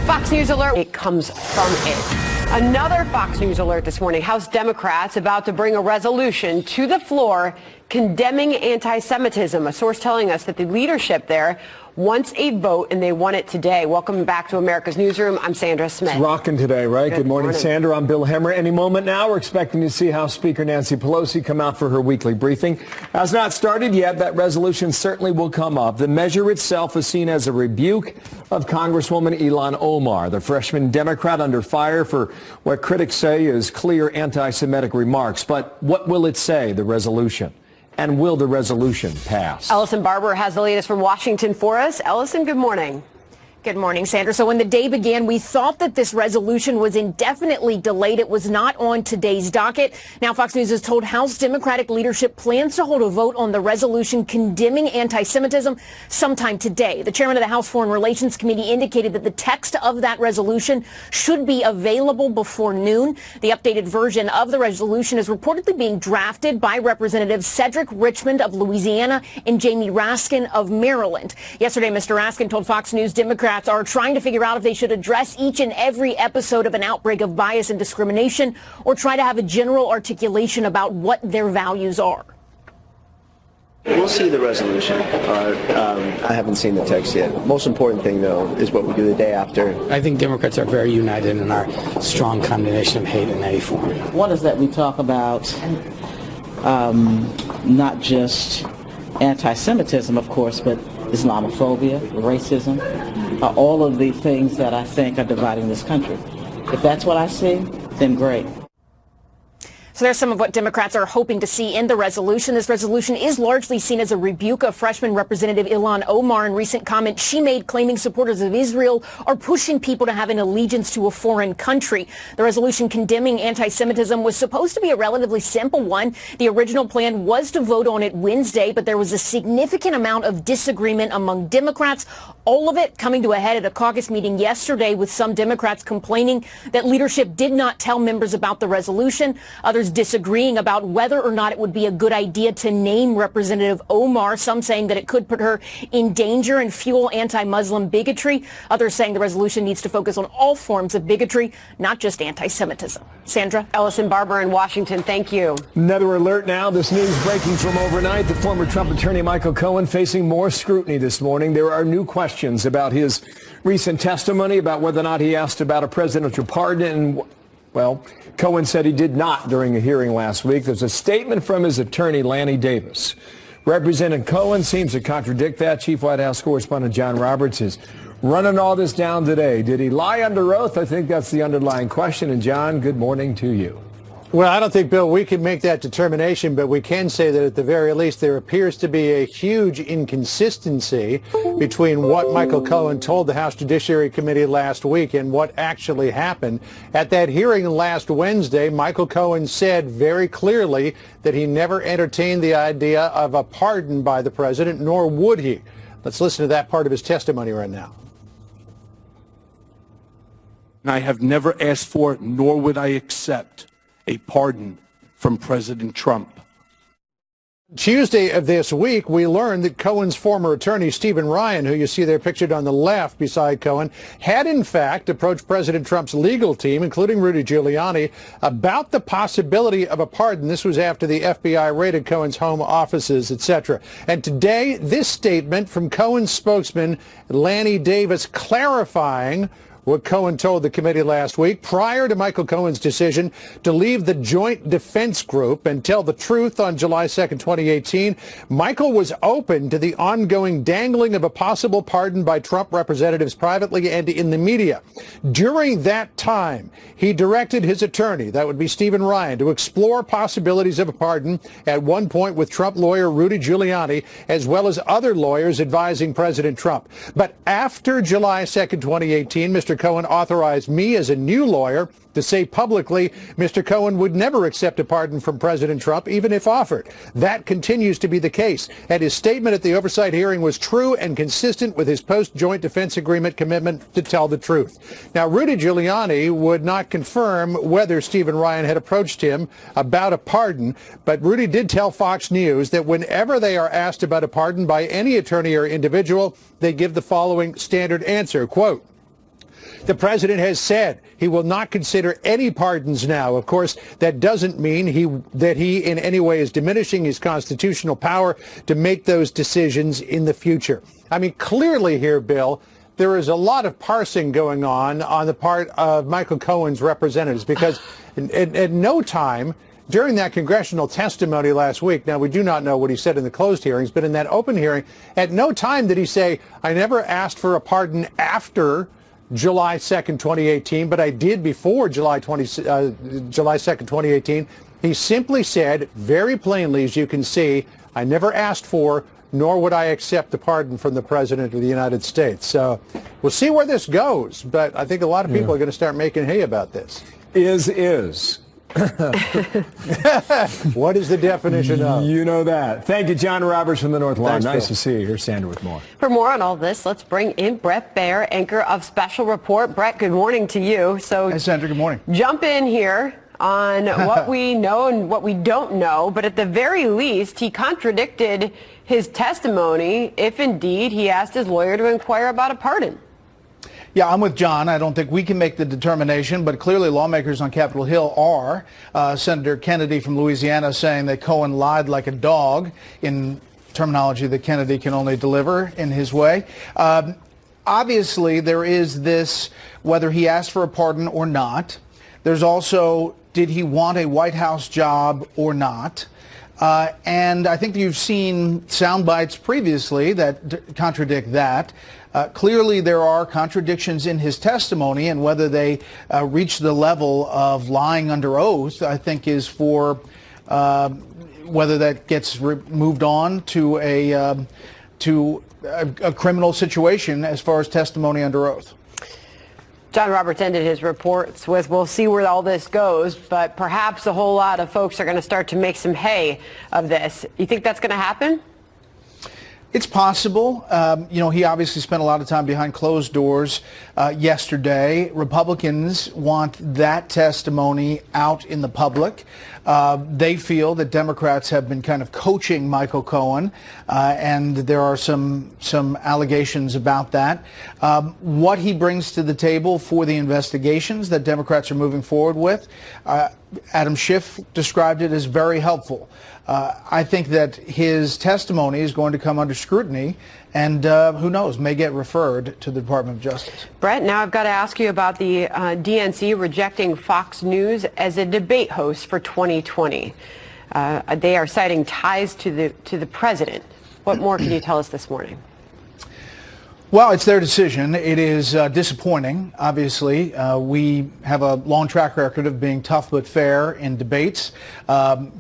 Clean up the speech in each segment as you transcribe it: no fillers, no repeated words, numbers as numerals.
Fox News alert. It comes from it. Another Fox News alert this morning. House Democrats about to bring a resolution to the floor condemning anti-Semitism. A source telling us that the leadership there wants a vote, and they want it today. Welcome back to America's Newsroom. I'm Sandra Smith. It's rocking today, right? Good morning, Sandra. I'm Bill Hemmer. Any moment now, we're expecting to see House Speaker Nancy Pelosi come out for her weekly briefing. Has not started yet. That resolution certainly will come up. The measure itself is seen as a rebuke of Congresswoman Ilhan Omar, the freshman Democrat under fire for what critics say is clear anti-Semitic remarks. But what will it say, the resolution? And will the resolution pass? Ellison Barber has the latest from Washington for us. Ellison, good morning. Good morning, Sandra. So when the day began, we thought that this resolution was indefinitely delayed. It was not on today's docket. Now, Fox News has told House Democratic leadership plans to hold a vote on the resolution condemning anti-Semitism sometime today. The chairman of the House Foreign Relations Committee indicated that the text of that resolution should be available before noon. The updated version of the resolution is reportedly being drafted by Representatives Cedric Richmond of Louisiana and Jamie Raskin of Maryland. Yesterday, Mr. Raskin told Fox News Democrats are trying to figure out if they should address each and every episode of an outbreak of bias and discrimination or try to have a general articulation about what their values are. We'll see the resolution. I haven't seen the text yet. Most important thing, though, is what we do the day after. I think Democrats are very united in our strong condemnation of hate in any form. One is that we talk about not just anti-Semitism, of course, but Islamophobia, racism, all of the things that I think are dividing this country. If that's what I see, then great. So there's some of what Democrats are hoping to see in the resolution. This resolution is largely seen as a rebuke of freshman Representative Ilhan Omar in recent comments she made claiming supporters of Israel are pushing people to have an allegiance to a foreign country. The resolution condemning anti-Semitism was supposed to be a relatively simple one. The original plan was to vote on it Wednesday, but there was a significant amount of disagreement among Democrats, all of it coming to a head at a caucus meeting yesterday with some Democrats complaining that leadership did not tell members about the resolution. Others disagreeing about whether or not it would be a good idea to name Representative Omar, some saying that it could put her in danger and fuel anti-Muslim bigotry. Others saying the resolution needs to focus on all forms of bigotry, not just anti-Semitism. Sandra? Ellison Barber in Washington, thank you. Another alert now. This news breaking from overnight. The former Trump attorney Michael Cohen facing more scrutiny this morning. There are new questions about his recent testimony, about whether or not he asked about a presidential pardon. And, well, Cohen said he did not during a hearing last week. There's a statement from his attorney, Lanny Davis. Representative Cohen seems to contradict that. Chief White House correspondent John Roberts is running all this down today. Did he lie under oath? I think that's the underlying question. And, John, good morning to you. Well, I don't think, Bill, we can make that determination, but we can say that at the very least there appears to be a huge inconsistency between what Michael Cohen told the House Judiciary Committee last week and what actually happened. At that hearing last Wednesday, Michael Cohen said very clearly that he never entertained the idea of a pardon by the president, nor would he. Let's listen to that part of his testimony right now. I have never asked for, nor would I accept, a pardon from President Trump. Tuesday of this week, we learned that Cohen's former attorney, Stephen Ryan, who you see there pictured on the left beside Cohen, had in fact approached President Trump's legal team, including Rudy Giuliani, about the possibility of a pardon. This was after the FBI raided Cohen's home offices, etc. And today, this statement from Cohen's spokesman, Lanny Davis, clarifying what Cohen told the committee last week prior to Michael Cohen's decision to leave the Joint Defense Group and tell the truth on July 2nd, 2018. Michael was open to the ongoing dangling of a possible pardon by Trump representatives privately and in the media. During that time, he directed his attorney, that would be Stephen Ryan, to explore possibilities of a pardon at one point with Trump lawyer Rudy Giuliani, as well as other lawyers advising President Trump. But after July 2nd, 2018, Mr. Cohen authorized me as a new lawyer to say publicly Mr. Cohen would never accept a pardon from President Trump, even if offered. That continues to be the case. And his statement at the oversight hearing was true and consistent with his post-Joint Defense Agreement commitment to tell the truth. Now, Rudy Giuliani would not confirm whether Stephen Ryan had approached him about a pardon, but Rudy did tell Fox News that whenever they are asked about a pardon by any attorney or individual, they give the following standard answer, quote, The president has said he will not consider any pardons now. Of course, that doesn't mean that he in any way is diminishing his constitutional power to make those decisions in the future. I mean, clearly here, Bill, there is a lot of parsing going on the part of Michael Cohen's representatives, because at no time during that congressional testimony last week, now we do not know what he said in the closed hearings, but in that open hearing, at no time did he say, I never asked for a pardon after July 2nd, 2018, but I did before July 2nd, 2018. He simply said very plainly, as you can see, I never asked for, nor would I accept the pardon from the President of the United States. So we'll see where this goes, but I think a lot of people are going to start making hay about this. Is. What is the definition of? You know that. Thank you, John Roberts from the North Lawn. Nice to see you. Here's Sandra with more. For more on all this, let's bring in Brett Baer, anchor of Special Report. Brett, good morning to you. Hey, Sandra, good morning. Jump in here on what we know and what we don't know, but at the very least, he contradicted his testimony if indeed he asked his lawyer to inquire about a pardon. Yeah, I'm with John. I don't think we can make the determination, but clearly lawmakers on Capitol Hill are. Senator Kennedy from Louisiana saying that Cohen lied like a dog, in terminology that Kennedy can only deliver in his way. Obviously, there is this, whether he asked for a pardon or not. There's also, did he want a White House job or not? And I think you've seen sound bites previously that contradict that. Clearly, there are contradictions in his testimony, and whether they reach the level of lying under oath, I think, is for whether that gets moved on to a criminal situation as far as testimony under oath. John Roberts ended his reports with, we'll see where all this goes, but perhaps a whole lot of folks are going to start to make some hay of this. You think that's going to happen? It's possible. He obviously spent a lot of time behind closed doors yesterday. Republicans want that testimony out in the public. They feel that Democrats have been kind of coaching Michael Cohen, and there are some allegations about that. What he brings to the table for the investigations that Democrats are moving forward with, Adam Schiff described it as very helpful. I think that his testimony is going to come under scrutiny, and who knows, may get referred to the Department of Justice. Brett, now I've got to ask you about the DNC rejecting Fox News as a debate host for 2020. They are citing ties to the president. What more can you tell us this morning? Well, it's their decision. It is disappointing, obviously. We have a long track record of being tough but fair in debates.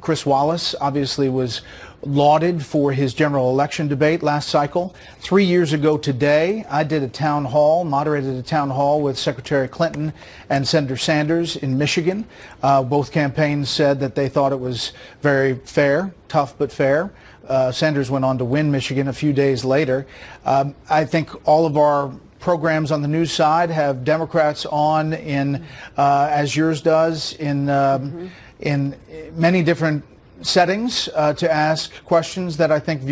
Chris Wallace obviously was lauded for his general election debate last cycle. 3 years ago today, I did a town hall, moderated a town hall with Secretary Clinton and Senator Sanders in Michigan. Both campaigns said that they thought it was very fair, tough but fair. Sanders went on to win Michigan a few days later. I think all of our programs on the news side have Democrats on in, as yours does, in many different settings to ask questions that I think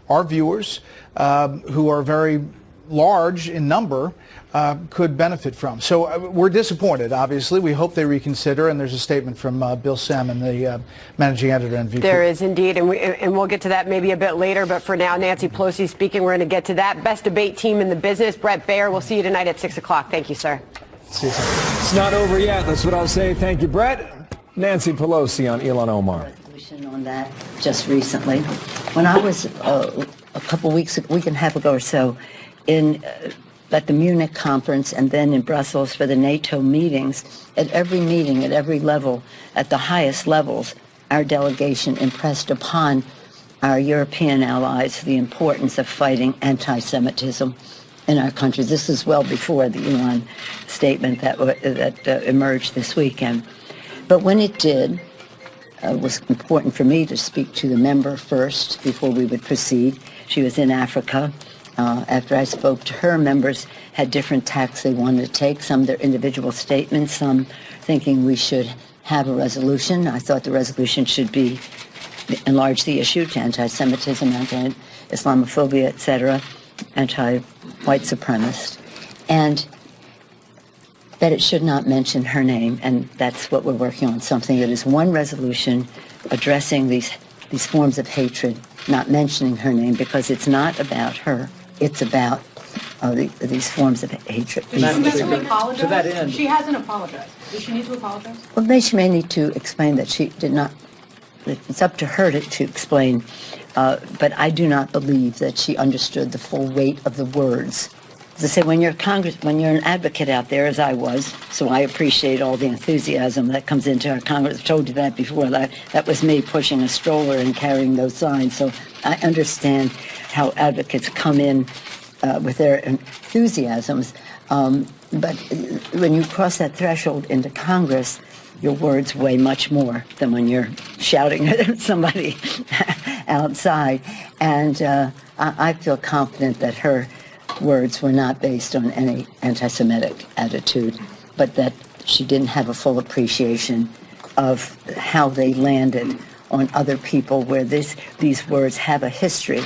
our viewers, who are very large in number, could benefit from. So we're disappointed, obviously. We hope they reconsider, and there's a statement from Bill Salmon, the managing editor and VP. There is indeed, and we'll get to that maybe a bit later, but for now, Nancy Pelosi speaking. We're going to get to that. Best debate team in the business, Brett Baer. We'll see you tonight at 6 o'clock. Thank you, sir. See you, sir. It's not over yet. That's what I'll say. Thank you, Brett. Nancy Pelosi on Elon Omar. On that just recently, when I was a week and a half ago or so at the Munich conference and then in Brussels for the NATO meetings, at every meeting, at every level, at the highest levels, our delegation impressed upon our European allies the importance of fighting anti-Semitism in our countries. This is well before the Elon statement that emerged this weekend. But when it did, it was important for me to speak to the member first before we would proceed. She was in Africa. After I spoke to her, members had different tacks they wanted to take, some their individual statements, some thinking we should have a resolution. I thought the resolution should be enlarge the issue to anti-Semitism, anti-Islamophobia, etc., anti-white supremacist. And that it should not mention her name, and that's what we're working on, something that is one resolution addressing these forms of hatred, not mentioning her name, because it's not about her. It's about these forms of hatred. To that end, she hasn't apologized. Does she need to apologize? Well, then she may need to explain that she did not. It's up to her to explain, but I do not believe that she understood the full weight of the words. As I say, when you're an advocate out there, as I was, so I appreciate all the enthusiasm that comes into our Congress. I've told you that before. That was me pushing a stroller and carrying those signs. So I understand how advocates come in with their enthusiasms. But when you cross that threshold into Congress, your words weigh much more than when you're shouting at somebody outside. And I feel confident that her words were not based on any anti-Semitic attitude, but that she didn't have a full appreciation of how they landed on other people, where these words have a history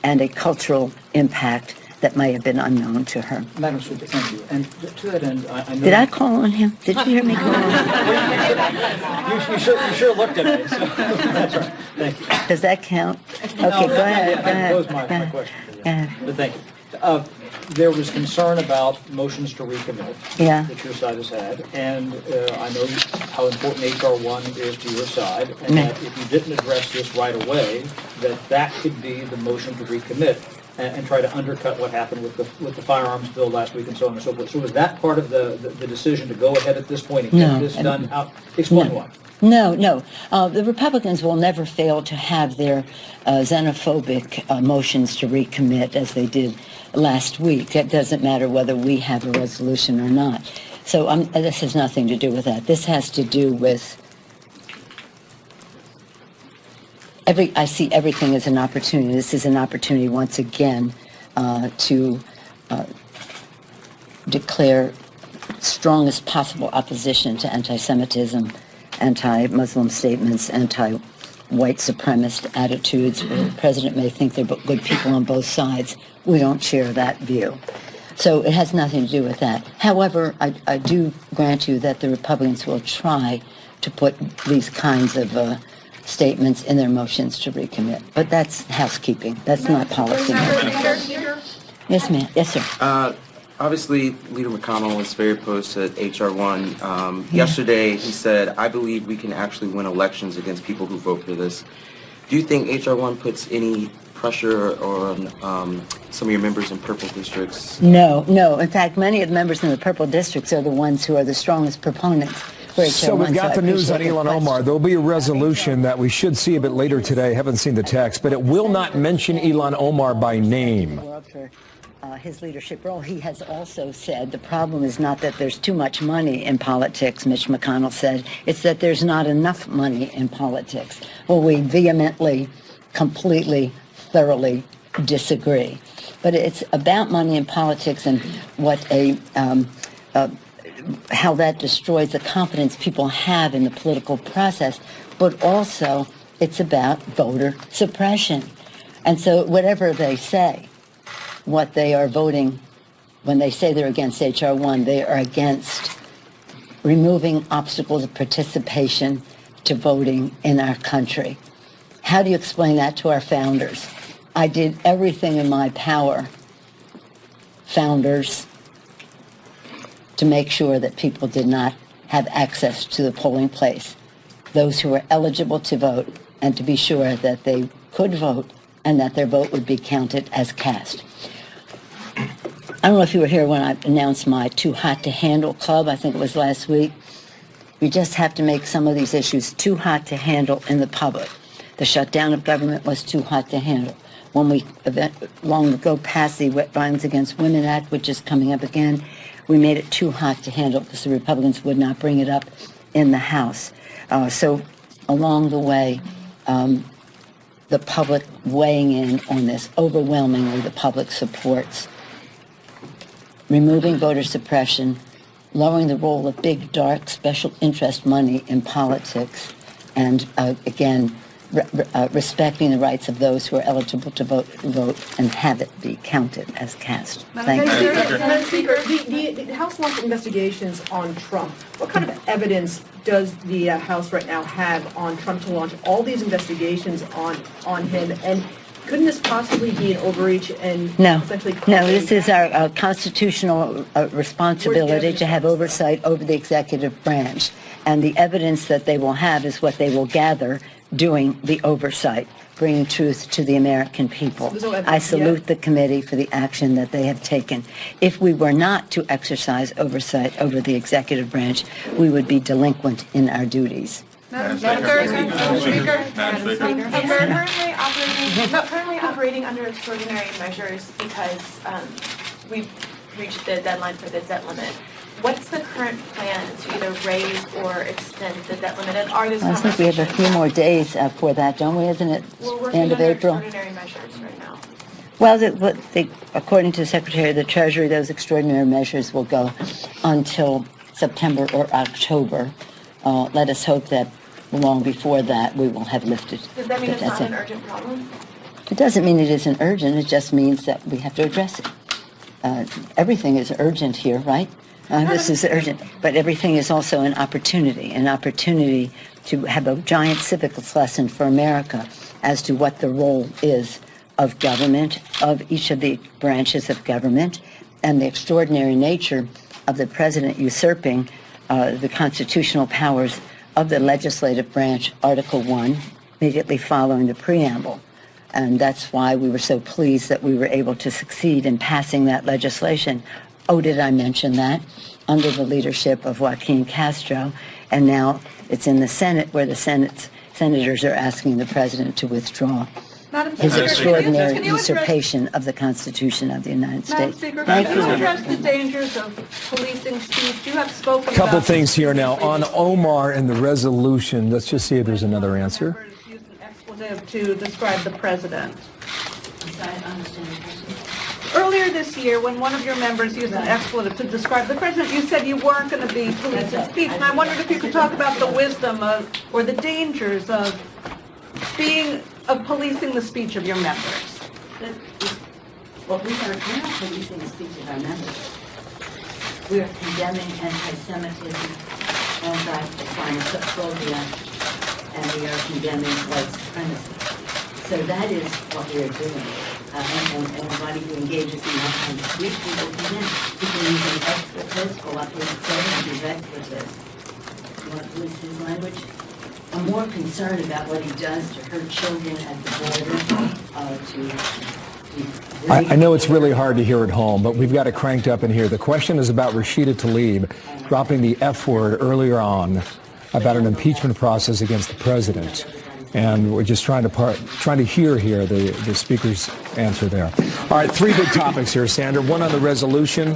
and a cultural impact that may have been unknown to her. Madam Speaker, thank you. And to that end, I know... Did I call on him? Did you hear me call on him? You sure looked at me, so that's right. Thank you. Does that count? Okay, go ahead. That was my question for you. But thank you. There was concern about motions to recommit that your side has had, and I know how important H.R. 1 is to your side, and that if you didn't address this right away, that could be the motion to recommit and try to undercut what happened with the firearms bill last week and so on and so forth. So was that part of the decision to go ahead at this point and get this done? Explain why. No. The Republicans will never fail to have their xenophobic motions to recommit, as they did last week. It doesn't matter whether we have a resolution or not. So this has nothing to do with that. This has to do with I see everything as an opportunity. This is an opportunity once again to declare strongest possible opposition to anti-Semitism, anti-Muslim statements, anti-white supremacist attitudes. The president may think they're good people on both sides. We don't share that view. So it has nothing to do with that. However, I do grant you that the Republicans will try to put these kinds of statements in their motions to recommit. But that's housekeeping. That's not policy making. Yes, ma'am. Yes, sir. Obviously, Leader McConnell was very opposed to H.R. 1. Yesterday, he said, I believe we can actually win elections against people who vote for this. Do you think H.R. 1 puts any pressure on some of your members in purple districts? No. In fact, many of the members in the purple districts are the ones who are the strongest proponents. So we've got the news on Ilhan Omar. There will be a resolution that we should see a bit later today. Haven't seen the text, but it will not mention Ilhan Omar by name. His leadership role. He has also said the problem is not that there's too much money in politics, Mitch McConnell said. It's that there's not enough money in politics. Well, we vehemently, completely, thoroughly disagree. But it's about money in politics and what how that destroys the confidence people have in the political process, but also it's about voter suppression. And so whatever they say, what they are voting, when they say they're against H.R. 1, they are against removing obstacles of participation to voting in our country. How do you explain that to our founders? I did everything in my power, founders, to make sure that people did not have access to the polling place, those who were eligible to vote, and to be sure that they could vote and that their vote would be counted as cast. I don't know if you were here when I announced my Too Hot to Handle Club. I think it was last week. We just have to make some of these issues too hot to handle in the public. The shutdown of government was too hot to handle. When we long ago passed the Violence Against Women Act, which is coming up again, we made it too hot to handle because the Republicans would not bring it up in the House. So along the way, the public weighing in on this, overwhelmingly the public supports removing voter suppression, lowering the role of big, dark, special interest money in politics, and again, respecting the rights of those who are eligible to vote and have it be counted as cast. Thank you. Madam Speaker, the House launched investigations on Trump. What kind of evidence does the House right now have on Trump to launch all these investigations on him? And couldn't this possibly be an overreach and essentially... No, this is our constitutional responsibility to have oversight over the executive branch. And the evidence that they will have is what they will gather doing the oversight, bringing truth to the American people. I salute the committee for the action that they have taken. If we were not to exercise oversight over the executive branch, we would be delinquent in our duties. Madam Speaker, we're currently operating under extraordinary measures because we've reached the deadline for the debt limit. What's the current plan to either raise or extend the debt limit? And are these I think we have a few more days for that, don't we? Isn't it end of April? Extraordinary measures right now. Well, according to the Secretary of the Treasury, those extraordinary measures will go until September or October. Let us hope that long before that we will have lifted. Does that mean it's not an urgent problem? It doesn't mean it isn't urgent. It just means that we have to address it. Everything is urgent here, right? This is urgent, but everything is also an opportunity to have a giant civics lesson for America as to what the role is of government, of each of the branches of government, and the extraordinary nature of the president usurping the constitutional powers of the legislative branch, Article 1, immediately following the preamble. And that's why we were so pleased that we were able to succeed in passing that legislation. Oh, did I mention that? Under the leadership of Joaquin Castro. And now it's in the Senate where the senators are asking the president to withdraw his extraordinary usurpation of the Constitution of the United States. Speaker, Thank you. Address the dangers of policing speech. You have spoken Couple about things here now. On Omar and the resolution, let's just see if there's another answer. Used an expletive to describe the president. Earlier this year, when one of your members used an expletive to describe the president, you said you weren't going to be policing speech. And I wondered if you could talk about the wisdom of, or the dangers of policing the speech of your members. Well, we're not policing the speech of our members. We are condemning anti-Semitism, anti-Islamophobia, and we are condemning white supremacy. So that is what we are doing. And anybody who engages in that kind of speech, we will condemn. People using expletives, go up here and say and use expletives. You want to police his language? I'm more concerned about what he does to hurt children at the border, I know it's really hard to hear at home, but we've got it cranked up in here. The question is about Rashida Tlaib dropping the F word earlier on about an impeachment process against the president. And we're just trying to hear here the speaker's answer there. All right, three big topics here, Sandra. One on the resolution.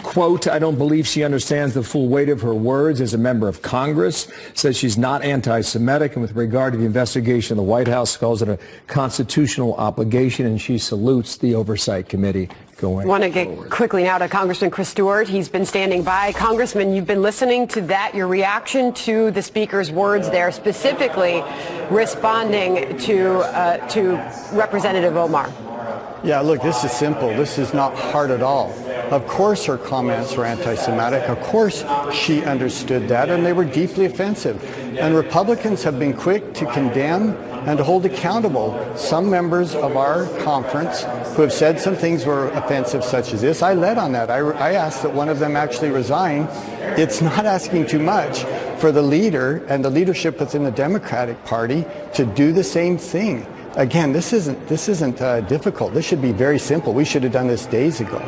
Quote, I don't believe she understands the full weight of her words as a member of Congress. Says she's not anti-Semitic. And with regard to the investigation, the White House calls it a constitutional obligation, and she salutes the Oversight Committee going want to get quickly now to Congressman Chris Stewart. He's been standing by. Congressman, you've been listening to that. Your reaction to the speaker's words there, specifically responding to Representative Omar. Yeah, look, this is simple. This is not hard at all. Of course her comments were anti-Semitic. Of course she understood that, and they were deeply offensive. And Republicans have been quick to condemn and to hold accountable some members of our conference who have said some things were offensive, such as this. I led on that. I asked that one of them actually resign. It's not asking too much for the leader and the leadership within the Democratic Party to do the same thing. Again, this isn't difficult. This should be very simple. We should have done this days ago.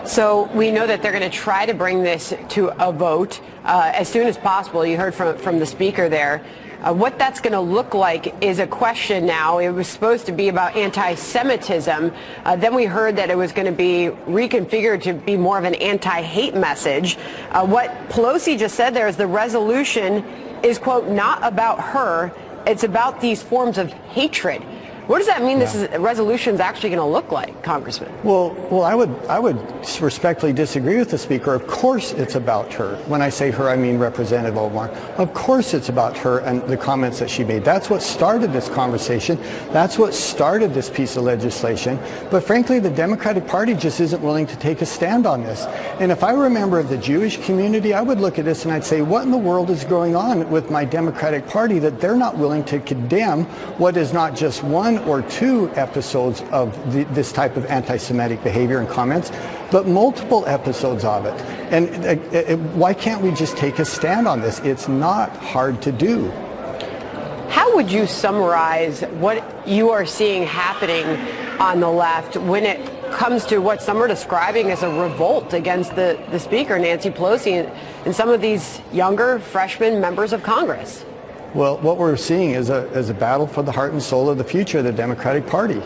So we know that they're going to try to bring this to a vote as soon as possible. You heard from the speaker there. What that's going to look like is a question now. It was supposed to be about anti-Semitism. Then we heard that it was going to be reconfigured to be more of an anti-hate message. What Pelosi just said there is the resolution is, quote, not about her. It's about these forms of hatred. What does that mean this resolution is actually going to look like, Congressman? Well, I would respectfully disagree with the Speaker. Of course it's about her. When I say her, I mean Representative Omar. Of course it's about her and the comments that she made. That's what started this conversation. That's what started this piece of legislation. But frankly, the Democratic Party just isn't willing to take a stand on this. And if I were a member of the Jewish community, I would look at this and I'd say, what in the world is going on with my Democratic Party that they're not willing to condemn what is not just one or two episodes of this type of anti-Semitic behavior and comments, but multiple episodes of it. And why can't we just take a stand on this? It's not hard to do. How would you summarize what you are seeing happening on the left when it comes to what some are describing as a revolt against the Speaker, Nancy Pelosi, and some of these younger freshman members of Congress? Well, what we're seeing is a battle for the heart and soul of the future of the Democratic Party.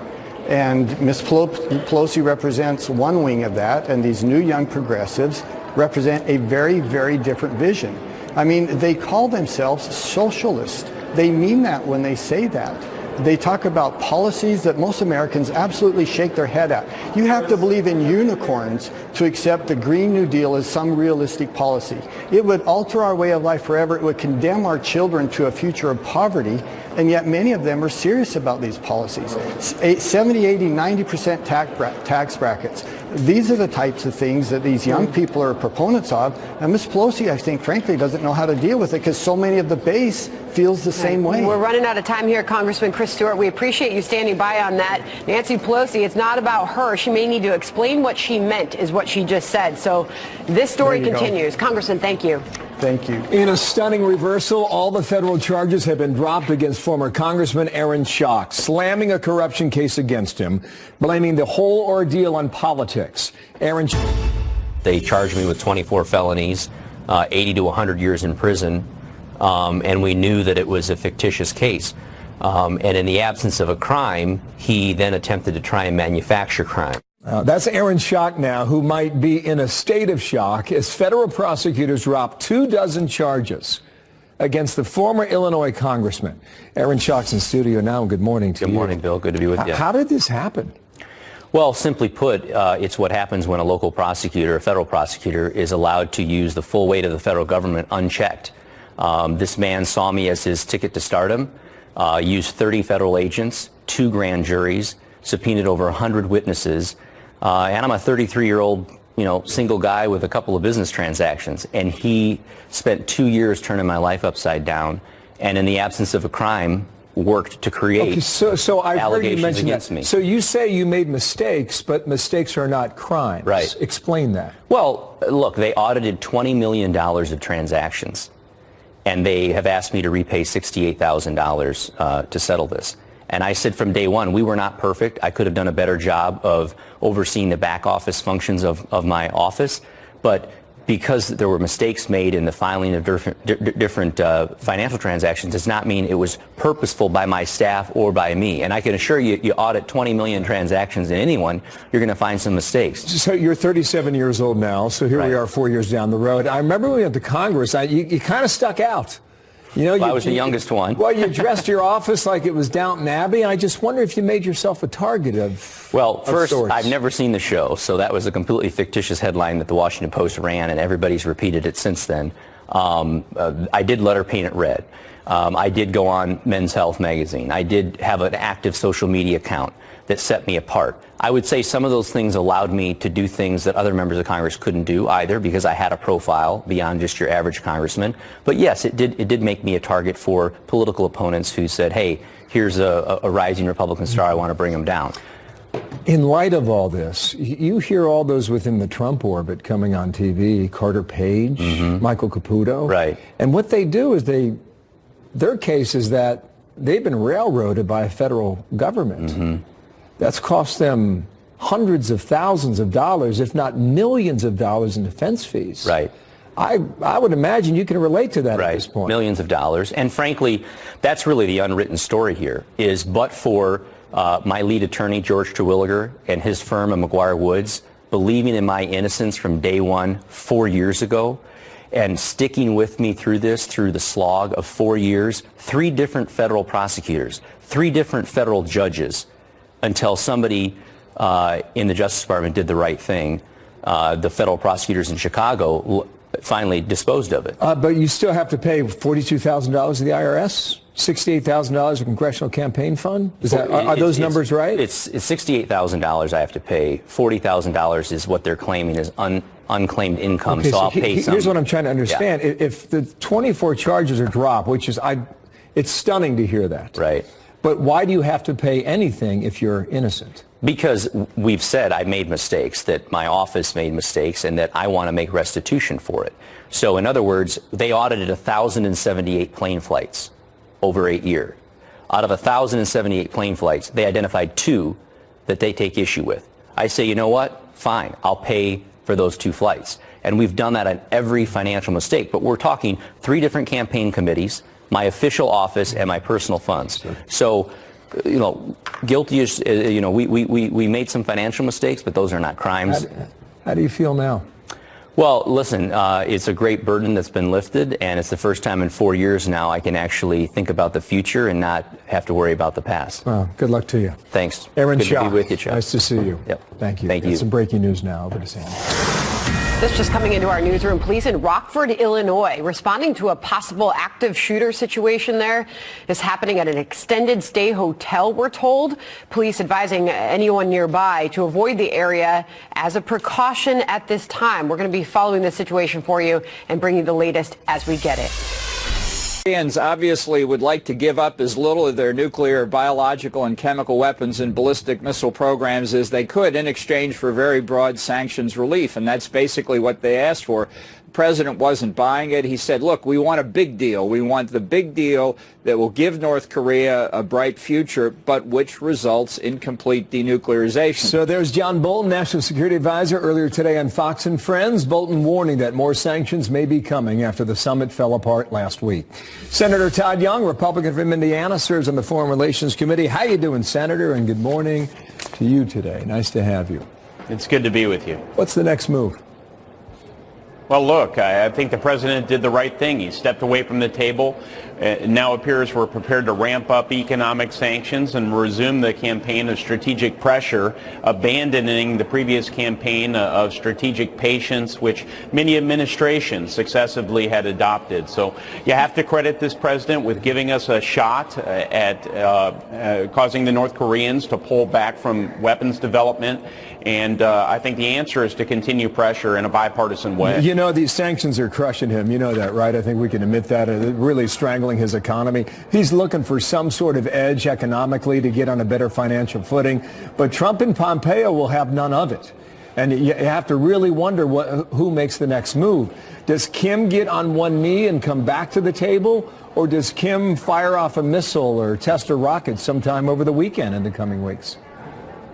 And Ms. Pelosi represents one wing of that, and these new young progressives represent a very, very different vision. I mean, they call themselves socialists. They mean that when they say that. They talk about policies that most Americans absolutely shake their head at. You have to believe in unicorns to accept the Green New Deal as some realistic policy. It would alter our way of life forever. It would condemn our children to a future of poverty, and yet many of them are serious about these policies. 70, 80, 90% tax brackets. These are the types of things that these young people are proponents of, and Ms. Pelosi, I think, frankly, doesn't know how to deal with it because so many of the base feels the same way. We're running out of time here, Congressman Chris Stewart. We appreciate you standing by on that. Nancy Pelosi, it's not about her. She may need to explain what she meant, is what she just said. So this story continues. Congressman, thank you. Thank you. In a stunning reversal, all the federal charges have been dropped against former Congressman Aaron Schock, slamming a corruption case against him, blaming the whole ordeal on politics. They charged me with 24 felonies, 80 to 100 years in prison. And we knew that it was a fictitious case. And in the absence of a crime, he then attempted to try and manufacture crime. That's Aaron Schock now, who might be in a state of shock as federal prosecutors drop 24 charges against the former Illinois congressman. Aaron Schock's in studio now. Good morning to you. Good morning, Bill. Good to be with you. How did this happen? Well, simply put, it's what happens when a local prosecutor, a federal prosecutor, is allowed to use the full weight of the federal government unchecked. This man saw me as his ticket to stardom, used 30 federal agents, 2 grand juries, subpoenaed over 100 witnesses, and I'm a 33-year-old, single guy with a couple of business transactions, and he spent 2 years turning my life upside down, and in the absence of a crime, worked to create so I've heard you mention against that. me. So you say you made mistakes, but mistakes are not crimes. Right. Explain that. Well, look, they audited $20 million of transactions, and they have asked me to repay $68,000 to settle this. And I said from day one, we were not perfect. I could have done a better job of overseeing the back office functions of my office, but because there were mistakes made in the filing of different financial transactions does not mean it was purposeful by my staff or by me. And I can assure you, you audit 20 million transactions in anyone, you're going to find some mistakes. So you're 37 years old now, so here we are 4 years down the road. I remember when we went to Congress, you kind of stuck out. Well, I was the youngest one. Well, you dressed your office like it was Downton Abbey, and I just wonder if you made yourself a target of first, sorts. I've never seen the show, so that was a completely fictitious headline that the Washington Post ran, and everybody's repeated it since then. I did letter paint it red. I did go on Men's Health magazine. I did have an active social media account that set me apart. I would say some of those things allowed me to do things that other members of Congress couldn't do either, because I had a profile beyond just your average congressman. But yes, it did make me a target for political opponents who said, hey, here's a rising Republican star, I want to bring him down. In light of all this, you hear all those within the Trump orbit coming on TV, Carter Page, Michael Caputo. Right. And what they do is their case is that they've been railroaded by a federal government. That's cost them hundreds of thousands of dollars, if not millions of dollars in defense fees. Right. I would imagine you can relate to that at this point. Millions of dollars. And frankly, that's really the unwritten story here, is but for my lead attorney, George Terwilliger, and his firm of McGuire Woods, believing in my innocence from day one 4 years ago, and sticking with me through this, through the slog of 4 years, 3 different federal prosecutors, 3 different federal judges, until somebody in the Justice Department did the right thing. The federal prosecutors in Chicago finally disposed of it. But you still have to pay $42,000 to the IRS? $68,000 of congressional campaign fund? Are those numbers right? It's $68,000 I have to pay. $40,000 is what they're claiming is unclaimed income, Okay, so I'll pay some. Here's what I'm trying to understand. Yeah. If the 24 charges are dropped, which is, it's stunning to hear that. Right. But why do you have to pay anything if you're innocent? Because we've said I made mistakes, that my office made mistakes, and that I want to make restitution for it. So in other words, they audited 1,078 plane flights over 8 years. Out of 1,078 plane flights, they identified 2 that they take issue with. I say, you know what? Fine, I'll pay for those 2 flights. And we've done that on every financial mistake. But we're talking 3 different campaign committees, my official office, and my personal funds. So, you know, guilty is, you know, we made some financial mistakes, but those are not crimes. How do you feel now? Well, listen, it's a great burden that's been lifted, and it's the first time in 4 years now I can actually think about the future and not have to worry about the past. Well, good luck to you. Thanks. Aaron Good Shaw, to be with you, Chuck. nice to see you. Yep. Thank you. Thank you. Some breaking news now. Over to Sam. This just coming into our newsroom. Police in Rockford, Illinois, responding to a possible active shooter situation there. Is happening at an extended stay hotel, we're told. Police advising anyone nearby to avoid the area as a precaution at this time. We're going to be following this situation for you and bringing the latest as we get it. Koreans obviously would like to give up as little of their nuclear, biological, and chemical weapons and ballistic missile programs as they could in exchange for very broad sanctions relief, and that's basically what they asked for. The president wasn't buying it. He said, look, we want a big deal. We want the big deal that will give North Korea a bright future, but which results in complete denuclearization. So there's John Bolton, National Security Advisor, earlier today on Fox and Friends. Bolton warning that more sanctions may be coming after the summit fell apart last week. Senator Todd Young, Republican from Indiana, serves on the Foreign Relations Committee. How you doing, Senator? And good morning to you today. Nice to have you. It's good to be with you. What's the next move? Well, look, I think the president did the right thing. He stepped away from the table. It now appears we're prepared to ramp up economic sanctions and resume the campaign of strategic pressure, abandoning the previous campaign of strategic patience, which many administrations successively had adopted. So you have to credit this president with giving us a shot at causing the North Koreans to pull back from weapons development. And I think the answer is to continue pressure in a bipartisan way. You know, these sanctions are crushing him. You know that, right? I think we can admit that. Really strangling his economy. He's looking for some sort of edge economically to get on a better financial footing. But Trump and Pompeo will have none of it. And you have to really wonder who makes the next move. Does Kim get on one knee and come back to the table? Or does Kim fire off a missile or test a rocket sometime over the weekend in the coming weeks?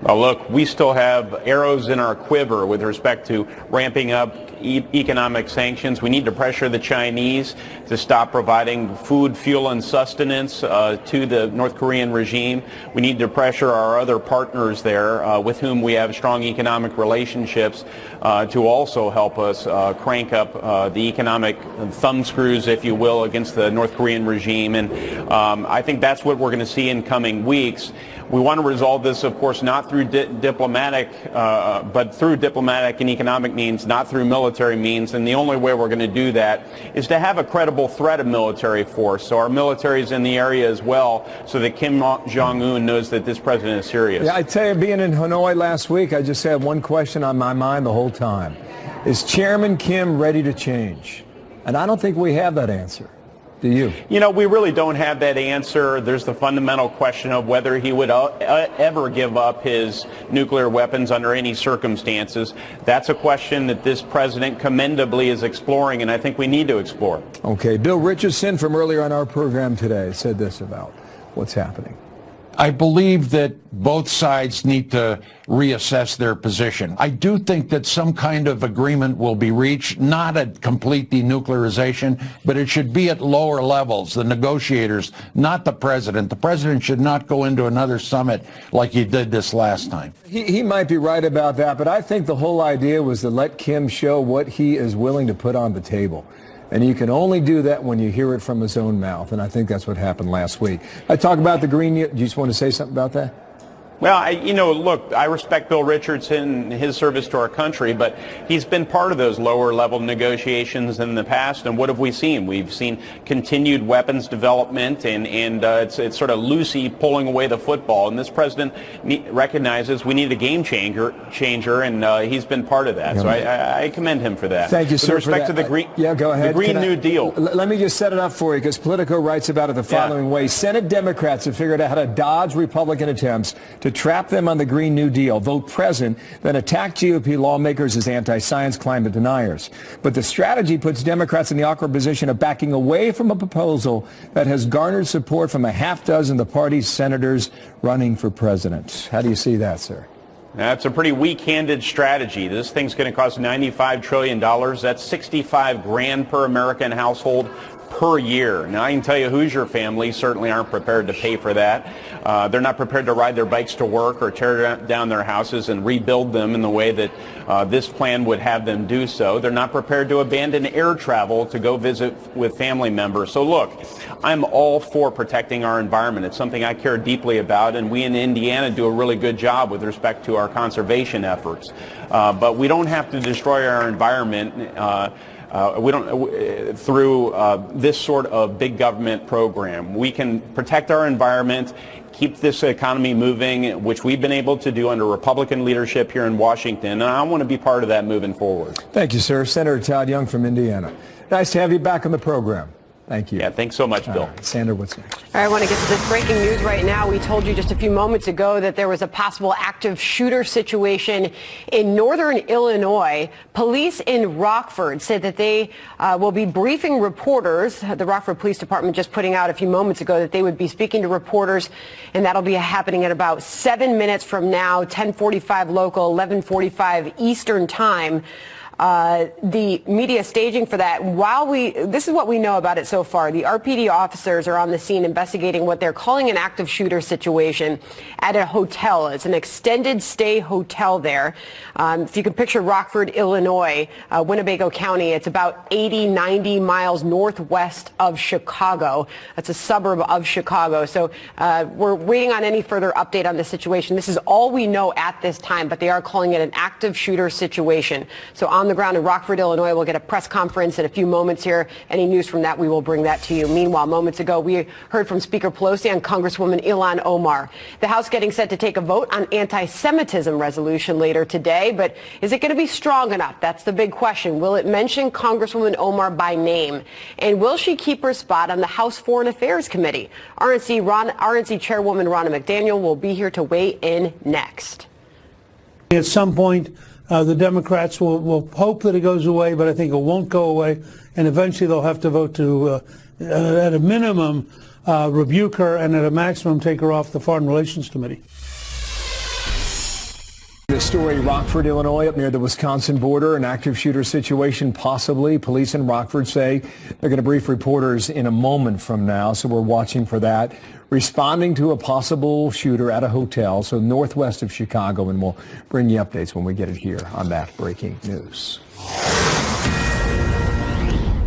Well, look, we still have arrows in our quiver with respect to ramping up economic sanctions. We need to pressure the Chinese to stop providing food, fuel, and sustenance to the North Korean regime. We need to pressure our other partners there with whom we have strong economic relationships to also help us crank up the economic thumbscrews, if you will, against the North Korean regime. And I think that's what we're going to see in coming weeks. We want to resolve this, of course, not through diplomatic, but through diplomatic and economic means, not through military means. And the only way we're going to do that is to have a credible threat of military force. So our military is in the area as well, so that Kim Jong-un knows that this president is serious. Yeah, I tell you, being in Hanoi last week, I just had one question on my mind the whole time. Is Chairman Kim ready to change? And I don't think we have that answer. Do you? You know, we really don't have that answer. There's the fundamental question of whether he would ever give up his nuclear weapons under any circumstances. That's a question that this president commendably is exploring, and I think we need to explore. Okay. Bill Richardson from earlier on our program today said this about what's happening. I believe that both sides need to reassess their position. I do think that some kind of agreement will be reached, not at complete denuclearization, but it should be at lower levels, the negotiators, not the president. The president should not go into another summit like he did this last time. He might be right about that, but I think the whole idea was to let Kim show what he is willing to put on the table. And you can only do that when you hear it from his own mouth. And I think that's what happened last week. I talk about the Green New. Do you just want to say something about that? Well, look, I respect Bill Richardson and his service to our country, but he's been part of those lower level negotiations in the past. And what have we seen? We've seen continued weapons development, and it's sort of loosey pulling away the football. And this president recognizes we need a game changer, and he's been part of that. So I commend him for that. Thank you, sir. With respect to the Green, go ahead. The Green New Deal. Let me just set it up for you, because Politico writes about it the following way. Senate Democrats have figured out how to dodge Republican attempts to trap them on the Green New Deal, vote present, then attack GOP lawmakers as anti-science climate deniers. But the strategy puts Democrats in the awkward position of backing away from a proposal that has garnered support from a half dozen of the party's senators running for president. How do you see that, sir? That's a pretty weak-handed strategy. This thing's going to cost $95 trillion. That's 65 grand per American household per year. Now, I can tell you Hoosier families certainly aren't prepared to pay for that. They're not prepared to ride their bikes to work or tear down their houses and rebuild them in the way that this plan would have them do so. They're not prepared to abandon air travel to go visit with family members. So look, I'm all for protecting our environment. It's something I care deeply about, and we in Indiana do a really good job with respect to our conservation efforts. But we don't have to destroy our environment through this sort of big government program. We can protect our environment, keep this economy moving, which we've been able to do under Republican leadership here in Washington, and I want to be part of that moving forward. Thank you, sir. Senator Todd Young from Indiana. Nice to have you back on the program. Thank you. Yeah, thanks so much, Bill. Sandra, what's next? All right, I want to get to this breaking news right now. We told you just a few moments ago that there was a possible active shooter situation in northern Illinois. Police in Rockford said that they will be briefing reporters. The Rockford Police Department just putting out a few moments ago that they would be speaking to reporters, and that'll be happening at about 7 minutes from now, 10:45 local, 11:45 Eastern time. The media staging for that. This is what we know about it so far. The RPD officers are on the scene investigating what they're calling an active shooter situation at a hotel. It's an extended stay hotel there. If you can picture Rockford, Illinois, Winnebago County, it's about 80, 90 miles northwest of Chicago. That's a suburb of Chicago. So we're waiting on any further update on the situation. This is all we know at this time, but they are calling it an active shooter situation. So on the ground in Rockford, Illinois, we'll get a press conference in a few moments here. Any news from that, we will bring that to you. Meanwhile, moments ago, we heard from Speaker Pelosi and Congresswoman Ilhan Omar. The House getting set to take a vote on anti-Semitism resolution later today, but is it going to be strong enough? That's the big question. Will it mention Congresswoman Omar by name? And will she keep her spot on the House Foreign Affairs Committee? RNC Chairwoman Ronna McDaniel will be here to weigh in next. At some point, the Democrats will hope that it goes away, but I think it won't go away. And eventually they'll have to vote to, at a minimum, rebuke her, and at a maximum take her off the Foreign Relations Committee. The story, Rockford, Illinois, up near the Wisconsin border, an active shooter situation possibly. Police in Rockford say they're going to brief reporters in a moment from now, so we're watching for that. Responding to a possible shooter at a hotel, so northwest of Chicago, and we'll bring you updates when we get it here on that breaking news.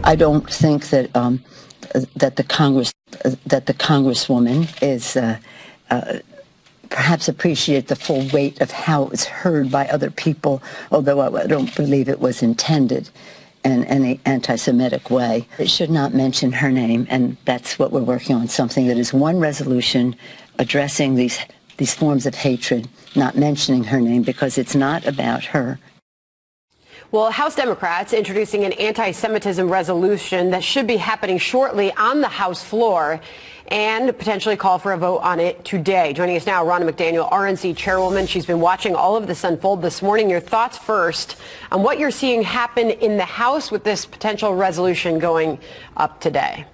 I don't think that that the Congresswoman is perhaps appreciate the full weight of how it was heard by other people, although I don't believe it was intended in any anti-Semitic way. It should not mention her name, and that's what we're working on, something that is one resolution addressing these forms of hatred, not mentioning her name, because it's not about her. Well, House Democrats introducing an anti-Semitism resolution that should be happening shortly on the House floor, and potentially call for a vote on it today. Joining us now, Ronna McDaniel, RNC Chairwoman. She's been watching all of this unfold this morning. Your thoughts first on what you're seeing happen in the House with this potential resolution going up today.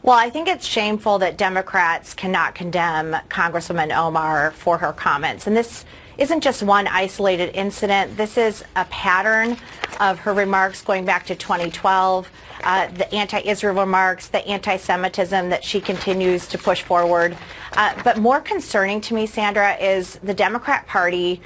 Well, I think it's shameful that Democrats cannot condemn Congresswoman Omar for her comments. And this isn't just one isolated incident. This is a pattern of her remarks going back to 2012, the anti-Israel remarks, the anti-Semitism that she continues to push forward. But more concerning to me, Sandra, is the Democrat Party,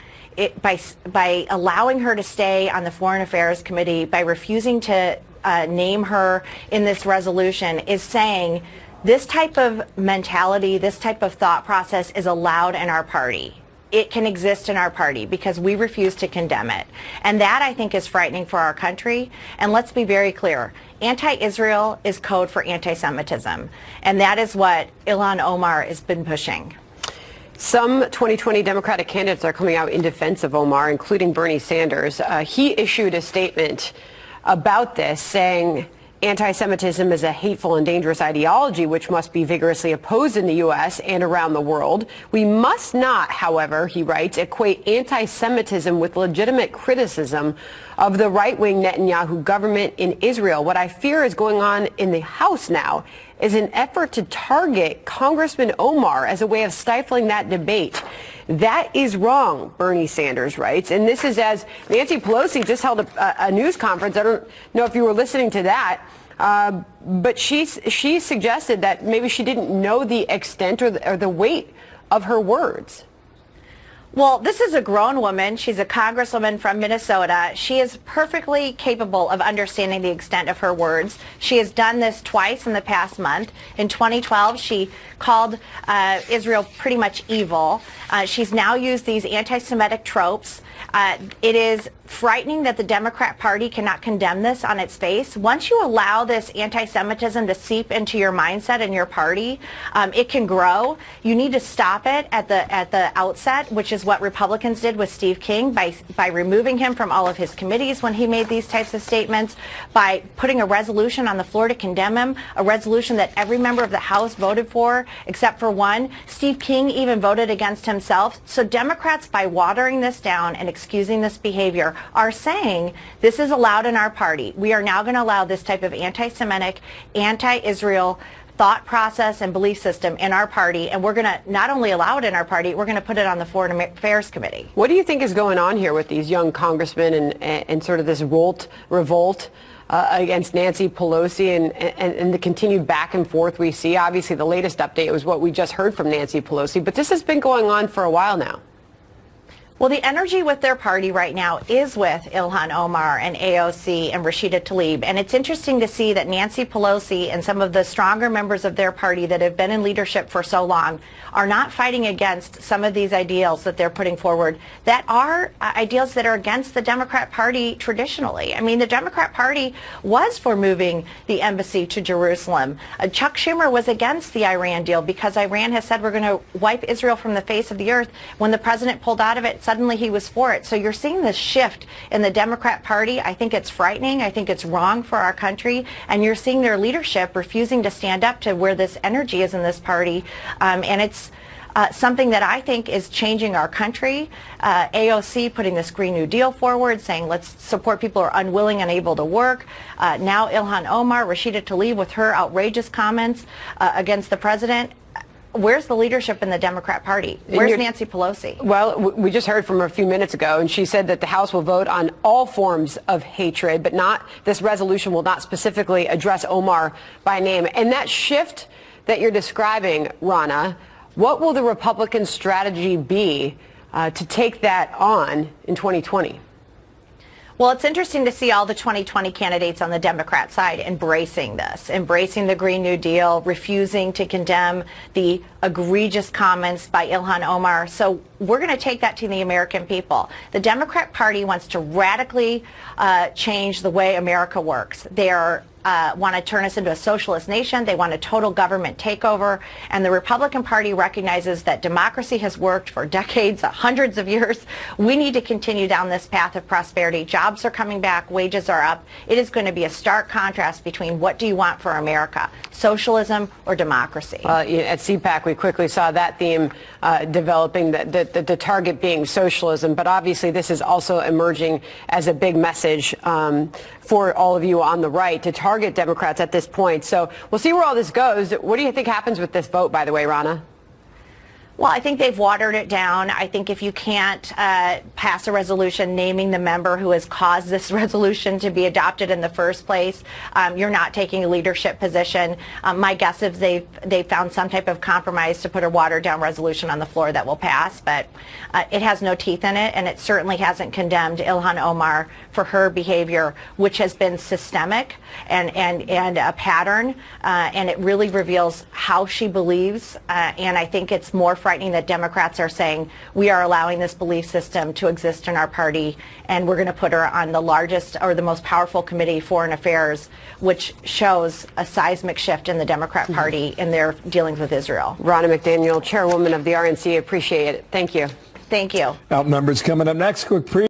by allowing her to stay on the Foreign Affairs Committee, by refusing to name her in this resolution, is saying this type of mentality, this type of thought process is allowed in our party. It can exist in our party because we refuse to condemn it. And that, I think, is frightening for our country. And let's be very clear. Anti-Israel is code for anti-Semitism. And that is what Ilhan Omar has been pushing. Some 2020 Democratic candidates are coming out in defense of Omar, including Bernie Sanders. He issued a statement about this, saying anti-Semitism is a hateful and dangerous ideology which must be vigorously opposed in the U.S. and around the world. We must not, however, he writes, equate anti-Semitism with legitimate criticism of the right-wing Netanyahu government in Israel. What I fear is going on in the House now is an effort to target Congressman Omar as a way of stifling that debate. That is wrong, Bernie Sanders writes. And this is as Nancy Pelosi just held a news conference. I don't know if you were listening to that. But she suggested that maybe she didn't know the extent or the weight of her words. Well, this is a grown woman. She's a congresswoman from Minnesota. She is perfectly capable of understanding the extent of her words. She has done this twice in the past month. In 2012, she called Israel pretty much evil. She's now used these anti-Semitic tropes. It is frightening that the Democrat Party cannot condemn this on its face. Once you allow this anti-Semitism to seep into your mindset and your party, it can grow. You need to stop it at the outset, which is what Republicans did with Steve King by removing him from all of his committees when he made these types of statements, by putting a resolution on the floor to condemn him, a resolution that every member of the House voted for except for one. Steve King even voted against himself. So Democrats, by watering this down and excusing this behavior, are saying this is allowed in our party. We are now going to allow this type of anti-Semitic, anti-Israel thought process and belief system in our party, and we're going to not only allow it in our party, we're going to put it on the Foreign Affairs Committee. What do you think is going on here with these young congressmen and sort of this revolt against Nancy Pelosi and the continued back and forth we see? Obviously, the latest update was what we just heard from Nancy Pelosi, but this has been going on for a while now. Well, the energy with their party right now is with Ilhan Omar and AOC and Rashida Tlaib. And it's interesting to see that Nancy Pelosi and some of the stronger members of their party that have been in leadership for so long are not fighting against some of these ideals that they're putting forward that are ideals that are against the Democrat Party traditionally. I mean, the Democrat Party was for moving the embassy to Jerusalem. Chuck Schumer was against the Iran deal because Iran has said we're going to wipe Israel from the face of the earth. When the president pulled out of it, suddenly he was for it. So you're seeing this shift in the Democrat Party. I think it's frightening. I think it's wrong for our country. And you're seeing their leadership refusing to stand up to where this energy is in this party. And it's something that I think is changing our country. AOC putting this Green New Deal forward, saying let's support people who are unwilling and unable to work. Now Ilhan Omar, Rashida Tlaib with her outrageous comments against the president. Where's the leadership in the Democrat Party? Where's Nancy Pelosi? Well, we just heard from her a few minutes ago, and she said that the House will vote on all forms of hatred, but not, this resolution will not specifically address Omar by name. And that shift that you're describing, Rana, what will the Republican strategy be to take that on in 2020? Well, it's interesting to see all the 2020 candidates on the Democrat side embracing this, embracing the Green New Deal, refusing to condemn the egregious comments by Ilhan Omar. So we're going to take that to the American people. The Democrat Party wants to radically change the way America works. They want to turn us into a socialist nation. They want a total government takeover. And the Republican Party recognizes that democracy has worked for decades, hundreds of years. We need to continue down this path of prosperity. Jobs are coming back. Wages are up. It is going to be a stark contrast between what do you want for America, socialism or democracy. At CPAC, we quickly saw that theme developing, that the target being socialism, but obviously this is also emerging as a big message for all of you on the right to target Democrats at this point. So we'll see where all this goes. What do you think happens with this vote, by the way, Rana? Well, I think they've watered it down. I think if you can't pass a resolution naming the member who has caused this resolution to be adopted in the first place, you're not taking a leadership position. My guess is they've found some type of compromise to put a watered-down resolution on the floor that will pass, but it has no teeth in it, and it certainly hasn't condemned Ilhan Omar for her behavior, which has been systemic and a pattern, and it really reveals how she believes, and I think it's more frightening that Democrats are saying we are allowing this belief system to exist in our party, and we're going to put her on the largest or the most powerful committee, Foreign Affairs, which shows a seismic shift in the Democrat Party in their dealings with Israel. Ronna McDaniel, chairwoman of the RNC, appreciate it. Thank you. Thank you. Outnumbers coming up next. Quick preview.